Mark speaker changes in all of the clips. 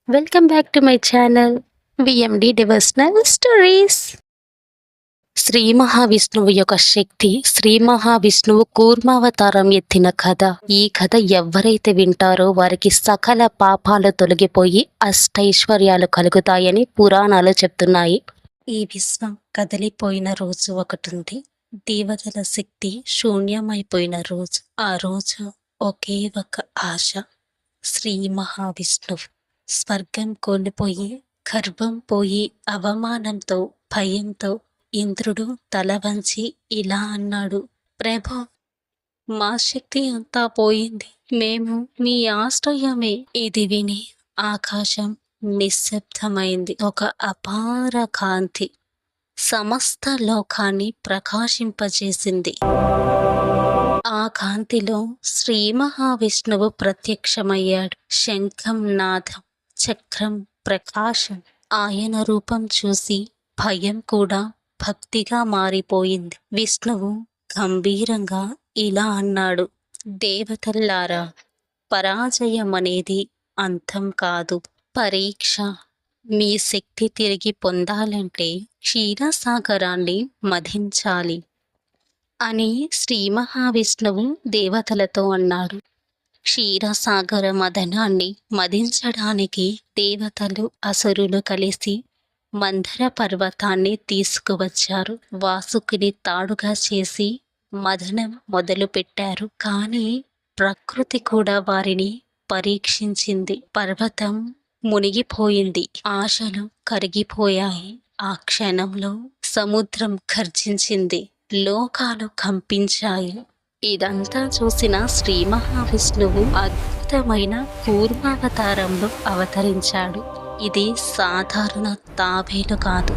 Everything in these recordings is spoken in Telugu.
Speaker 1: Welcome back to my channel VMD devotional stories. Sri మహావిష్ణువు యొక్క శక్తి, శ్రీ మహావిష్ణువు కూర్మావతారం ఎత్తిన కథ. ఈ కథ ఎవరైతే వింటారో వారికి సకల పాపాలు తొలగిపోయి అష్టైశ్వర్యాలు కలుగుతాయని పురాణాలు చెప్తున్నాయి. ఈ విశ్వం కదిలిపోయిన రోజు ఒకటుంది. దేవతల శక్తి శూన్యమైపోయిన రోజు. ఆ రోజు ఒకే ఒక ఆశ, శ్రీ మహావిష్ణువు. స్వర్గం కోల్పోయి, గర్వం పోయి, అవమానంతో, భయంతో ఇంద్రుడు తల వంచి ఇలా అన్నాడు: ప్రభు, మా శక్తి అంతా పోయింది, మేము మీ ఆశ్రయమే. ఇది విని ఆకాశం నిశ్శబ్దమైంది. ఒక అపార కాంతి సమస్త లోకాన్ని ప్రకాశింపజేసింది. ఆ కాంతిలో శ్రీ మహావిష్ణువు ప్రత్యక్షమయ్యాడు. శంఖం నాదం, చక్రం ప్రకాశం. ఆయన రూపం చూసి భయం కూడా భక్తిగా మారిపోయింది. విష్ణువు గంభీరంగా ఇలా అన్నాడు: దేవతల్లారా, పరాజయం అనేది అంతం కాదు, పరీక్ష. మీ శక్తి తిరిగి పొందాలంటే క్షీరసాగరాన్ని మధించాలి అని శ్రీ మహావిష్ణువు దేవతలతో అన్నాడు. క్షీరసాగర మదనాన్ని మదించడానికి దేవతలు, అసురులు కలిసి మందర పర్వతాన్ని తీసుకువచ్చారు. వాసుకిని తాడుగా చేసి మదనం మొదలుపెట్టారు. కానీ ప్రకృతి కూడా వారిని పరీక్షించింది. పర్వతం మునిగిపోయింది, ఆశలు కరిగిపోయాయి. ఆ క్షణంలో సముద్రం గర్జించింది, లోకాలు కంపించాయి. ఇదంతా చూసిన శ్రీ మహావిష్ణువు అద్భుతమైన కూర్మావతారంలో అవతరించాడు. ఇది సాధారణ తాబేలు కాదు,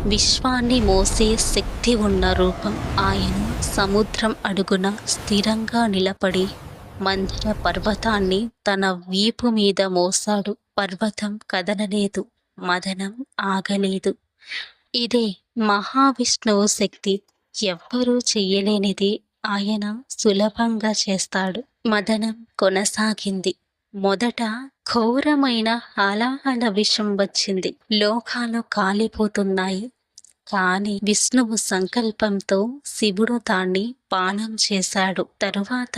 Speaker 1: విశ్వాన్ని మోసే శక్తి ఉన్న రూపం. ఆయన సముద్రం అడుగున స్థిరంగా నిలబడి మందర పర్వతాన్ని తన వీపు మీద మోసాడు. పర్వతం కదలలేదు, మదనం ఆగలేదు. ఇదే మహావిష్ణువు శక్తి. ఎవ్వరూ చెయ్యలేనిది ఆయన సులభంగా చేస్తాడు. మదనం కొనసాగింది. మొదట ఘోరమైన హాలాహల విషం వచ్చింది. లోకాలు కాలిపోతున్నాయి. కానీ విష్ణువు సంకల్పంతో శివుడు దాన్ని పానం చేశాడు. తరువాత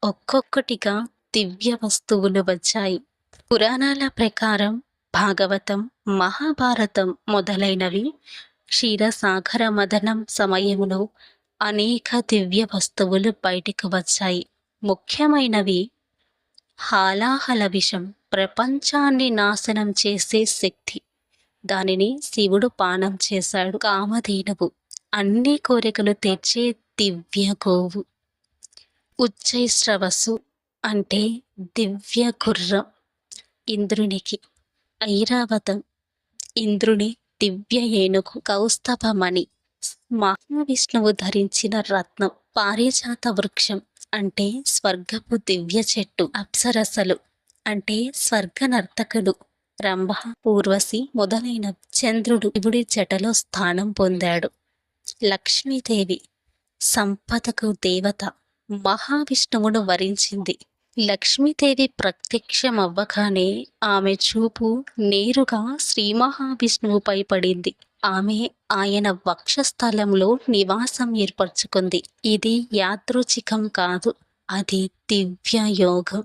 Speaker 1: ఒక్కొక్కటిగా దివ్య వస్తువులు వచ్చాయి. పురాణాల ప్రకారం భాగవతం, మహాభారతం మొదలైనవి క్షీరసాగర మదనం సమయంలో అనేక దివ్య వస్తువులు బయటకు వచ్చాయి. ముఖ్యమైనవి హాలాహల విషం, ప్రపంచాన్ని నాశనం చేసే శక్తి. దానిని శివుడు పానం చేశాడు. కామధేనువు, అన్ని కోరికలు తీర్చే దివ్య గోవు. ఉచ్చైశ్రవసు అంటే దివ్య గుర్రం ఇంద్రునికి. ఐరావతం, ఇంద్రుని దివ్య ఏనుగు. కౌస్తభమణి, మహావిష్ణువు ధరించిన రత్నం. పారిజాత వృక్షం అంటే స్వర్గపు దివ్య చెట్టు. అప్సరసలు అంటే స్వర్గ నర్తకులు. రంభ, ఊర్వశి మొదలైన. చంద్రుడు శివుడి జటలో స్థానం పొందాడు. లక్ష్మీదేవి, సంపదకు దేవత, మహావిష్ణువును వరించింది. లక్ష్మీదేవి ప్రత్యక్షమవ్వగానే ఆమె చూపు నేరుగా శ్రీ మహావిష్ణువుపై పడింది. ఆమె ఆయన వక్షస్థలంలో నివాసం ఏర్పరచుకుంది. ఇది యాదృచ్ఛికం కాదు, అది దివ్య యోగం.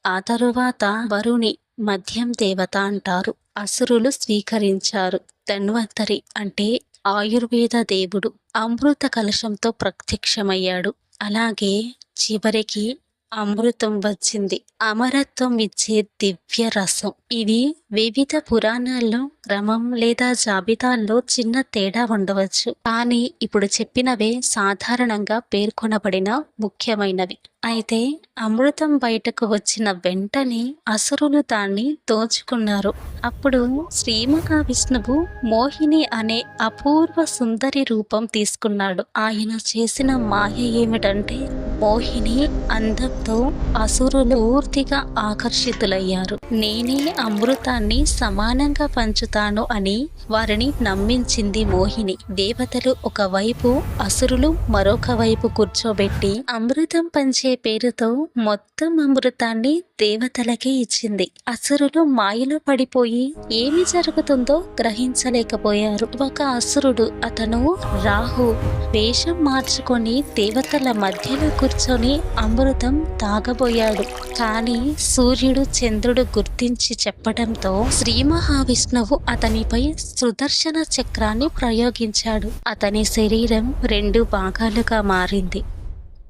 Speaker 1: ఆ తరువాత వరుణి, మద్యం దేవత అంటారు, అసురులు స్వీకరించారు. ధన్వంతరి అంటే ఆయుర్వేద దేవుడు, అమృత కలశంతో ప్రత్యక్షమయ్యాడు. అలాగే చివరికి అమృతం వచ్చింది, అమరత్వం ఇచ్చే దివ్య రసం. ఇవి వివిధ పురాణాల్లో క్రమం లేదా జాబితాల్లో చిన్న తేడా ఉండవచ్చు, కానీ ఇప్పుడు చెప్పినవే సాధారణంగా పేర్కొనబడిన ముఖ్యమైనవి. అయితే అమృతం బయటకు వచ్చిన వెంటనే అసురులు దాన్ని దోచుకున్నారు. అప్పుడు శ్రీ మహావిష్ణువు మోహిని అనే అపూర్వ సుందరి రూపం తీసుకున్నాడు. ఆయన చేసిన మాయ ఏమిటంటే మోహిని అందంతో అసురులు పూర్తిగా ఆకర్షితులయ్యారు. నేనే అమృతాన్ని సమానంగా పంచుతాను అని వారిని నమ్మించింది మోహిని. దేవతలు ఒకవైపు, అసురులు మరొక వైపు కూర్చోబెట్టి అమృతం పంచే పేరుతో మొత్తం అమృతాన్ని దేవతలకే ఇచ్చింది. అసురులు మాయలో పడిపోయి ఏమి జరుగుతుందో గ్రహించలేకపోయారు. ఒక అసురుడు, అతను రాహు, వేషం మార్చుకొని దేవతల మధ్యలో కూర్చొని అమృతం తాగబోయాడు. కానీ సూర్యుడు, చంద్రుడు గుర్తించి చెప్పడంతో శ్రీ మహావిష్ణువు అతనిపై సుదర్శన చక్రాన్ని ప్రయోగించాడు. అతని శరీరం 2 భాగాలుగా మారింది.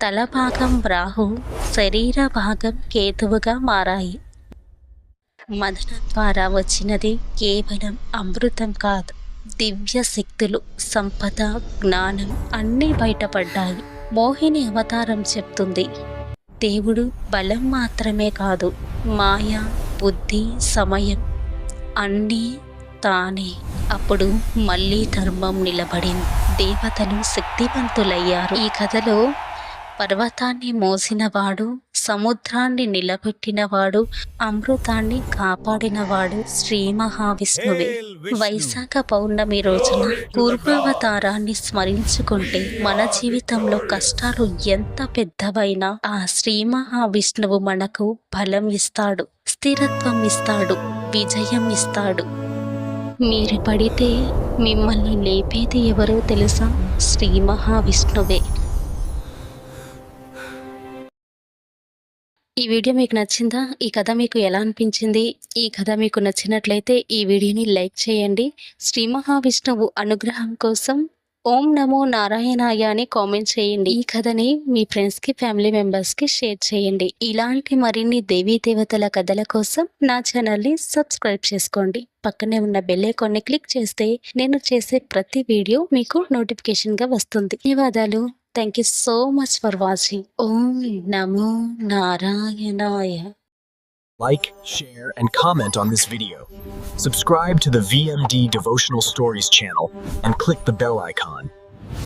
Speaker 1: తల భాగం రాహు, శరీర భాగం కేతువుగా మారాయి. మదనం ద్వారా వచ్చినది కేవలం అమృతం కాదు, దివ్య శక్తులు, సంపద, జ్ఞానం అన్నీ బయటపడ్డాయి. మోహిని అవతారం చెప్తుంది, దేవుడు బలం మాత్రమే కాదు, మాయ, బుద్ధి, సమయం అన్నీ తానే. అప్పుడు మళ్ళీ ధర్మం నిలబడింది. దేవతలు శక్తివంతులయ్యారు. ఈ కథలో పర్వతాన్ని మోసినవాడు, సముద్రాన్ని నిలబెట్టినవాడు, అమృతాన్ని కాపాడినవాడు శ్రీ మహావిష్ణువే. వైశాఖ పౌర్ణమి రోజున పూర్వావతారాన్ని స్మరించుకుంటే మన జీవితంలో కష్టాలు ఎంత పెద్దవైనా ఆ శ్రీ మహావిష్ణువు మనకు బలం ఇస్తాడు, స్థిరత్వం ఇస్తాడు, విజయం ఇస్తాడు. మీరు పడితే మిమ్మల్ని లేపేది ఎవరో తెలుసా? శ్రీ మహావిష్ణువే. ఈ వీడియో మీకు నచ్చిందా? ఈ కథ మీకు ఎలా అనిపించింది? ఈ కథ మీకు నచ్చినట్లయితే ఈ వీడియోని లైక్ చేయండి. శ్రీ మహావిష్ణువు అనుగ్రహం కోసం ఓం నమో నారాయణాయ అని కామెంట్ చేయండి. ఈ కథని మీ ఫ్రెండ్స్కి, ఫ్యామిలీ మెంబర్స్కి షేర్ చేయండి. ఇలాంటి మరిన్ని దేవీ దేవతల కథల కోసం నా ఛానల్ని సబ్స్క్రైబ్ చేసుకోండి. పక్కనే ఉన్న బెల్ ఐకాన్ని క్లిక్ చేస్తే నేను చేసే ప్రతి వీడియో మీకు నోటిఫికేషన్గా వస్తుంది. ధన్యవాదాలు. Thank you so much for watching. Om Namo Narayanaya.
Speaker 2: Like, share, and comment on this video. Subscribe to the VMD Devotional Stories channel and click the bell icon.